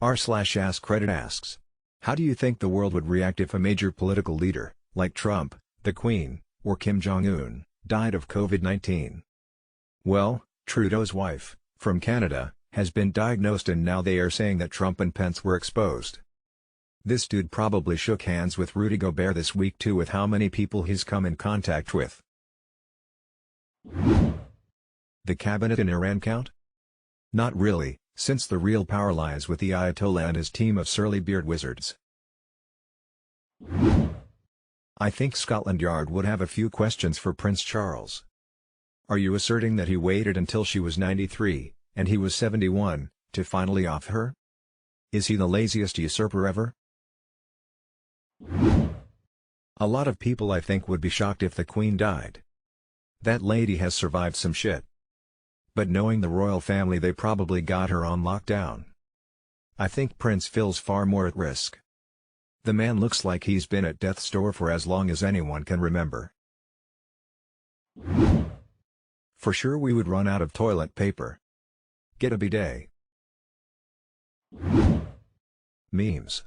r/AskReddit asks, how do you think the world would react if a major political leader, like Trump, the Queen, or Kim Jong-un, died of COVID-19? Well, Trudeau's wife, from Canada, has been diagnosed and now they are saying that Trump and Pence were exposed. This dude probably shook hands with Rudy Gobert this week too, with how many people he's come in contact with. The cabinet in Iran count? Not really, since the real power lies with the Ayatollah and his team of surly beard wizards. I think Scotland Yard would have a few questions for Prince Charles. Are you asserting that he waited until she was 93, and he was 71, to finally off her? Is he the laziest usurper ever? A lot of people I think would be shocked if the Queen died. That lady has survived some shit. But knowing the royal family, they probably got her on lockdown. I think Prince Phil's far more at risk. The man looks like he's been at death's door for as long as anyone can remember. For sure we would run out of toilet paper. Get a bidet. Memes.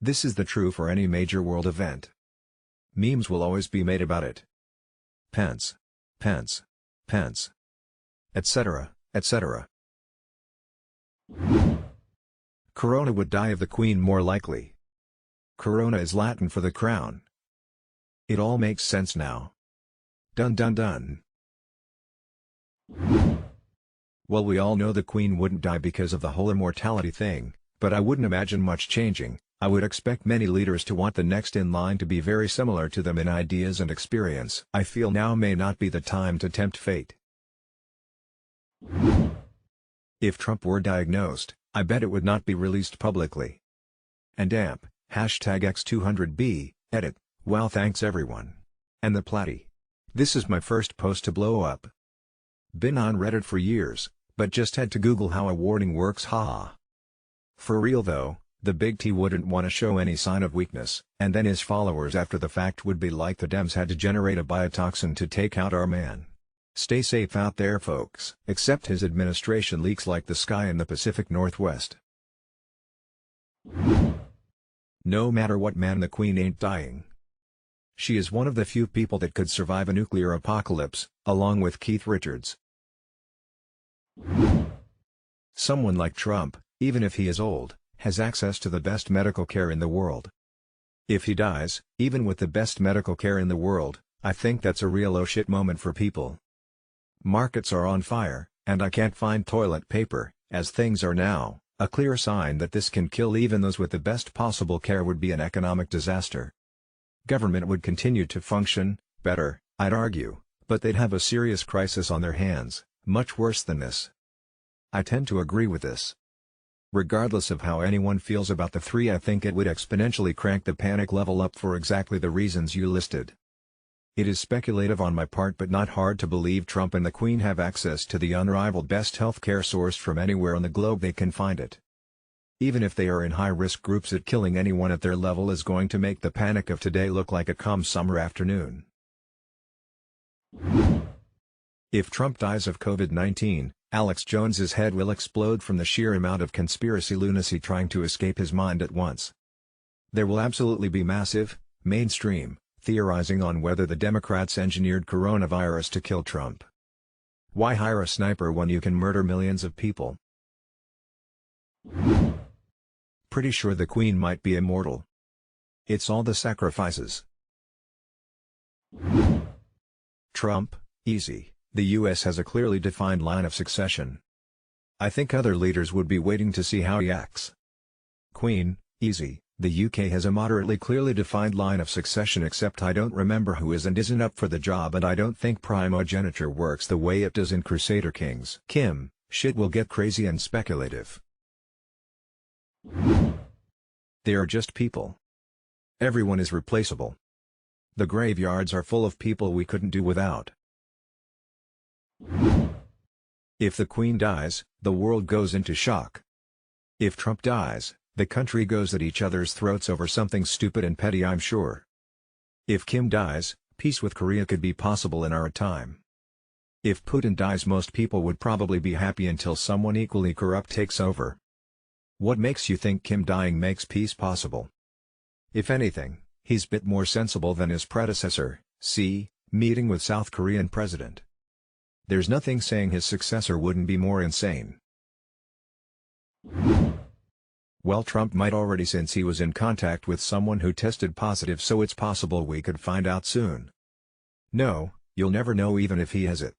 This is the true for any major world event. Memes will always be made about it. Pence, Pence, Pence, etc., etc. Corona would die of the Queen more likely. Corona is Latin for the crown. It all makes sense now. Dun dun dun. Well, we all know the Queen wouldn't die because of the whole immortality thing, but I wouldn't imagine much changing. I would expect many leaders to want the next in line to be very similar to them in ideas and experience. I feel now may not be the time to tempt fate. If Trump were diagnosed, I bet it would not be released publicly. And amp, #X200B, edit, wow, thanks everyone. And the Platty. This is my first post to blow up. Been on Reddit for years, but just had to Google how a warning works, haha. For real though, the big T wouldn't want to show any sign of weakness, and then his followers after the fact would be like the Dems had to generate a biotoxin to take out our man. Stay safe out there folks. Except his administration leaks like the sky in the Pacific Northwest. No matter what, man, the Queen ain't dying. She is one of the few people that could survive a nuclear apocalypse, along with Keith Richards. Someone like Trump, even if he is old, has access to the best medical care in the world. If he dies, even with the best medical care in the world, I think that's a real oh shit moment for people. Markets are on fire, and I can't find toilet paper. As things are now, a clear sign that this can kill even those with the best possible care would be an economic disaster. Government would continue to function better, I'd argue, but they'd have a serious crisis on their hands, much worse than this. I tend to agree with this. Regardless of how anyone feels about the three, I think it would exponentially crank the panic level up for exactly the reasons you listed. It is speculative on my part, but not hard to believe Trump and the Queen have access to the unrivaled best healthcare source from anywhere on the globe they can find it. Even if they are in high-risk groups, it killing anyone at their level is going to make the panic of today look like a calm summer afternoon. If Trump dies of COVID-19, Alex Jones's head will explode from the sheer amount of conspiracy lunacy trying to escape his mind at once. There will absolutely be massive, mainstream, theorizing on whether the Democrats engineered coronavirus to kill Trump. Why hire a sniper when you can murder millions of people? Pretty sure the Queen might be immortal. It's all the sacrifices. Trump, easy. The US has a clearly defined line of succession. I think other leaders would be waiting to see how he acts. Queen, easy. The UK has a moderately clearly defined line of succession, except I don't remember who is and isn't up for the job, and I don't think primogeniture works the way it does in Crusader Kings. Kim, shit will get crazy and speculative. They are just people. Everyone is replaceable. The graveyards are full of people we couldn't do without. If the Queen dies, the world goes into shock. If Trump dies, the country goes at each other's throats over something stupid and petty, I'm sure. If Kim dies, peace with Korea could be possible in our time. If Putin dies, most people would probably be happy until someone equally corrupt takes over. What makes you think Kim dying makes peace possible? If anything, he's bit more sensible than his predecessor, meeting with South Korean president. There's nothing saying his successor wouldn't be more insane. Well, Trump might already, since he was in contact with someone who tested positive, so it's possible we could find out soon. No, you'll never know even if he has it.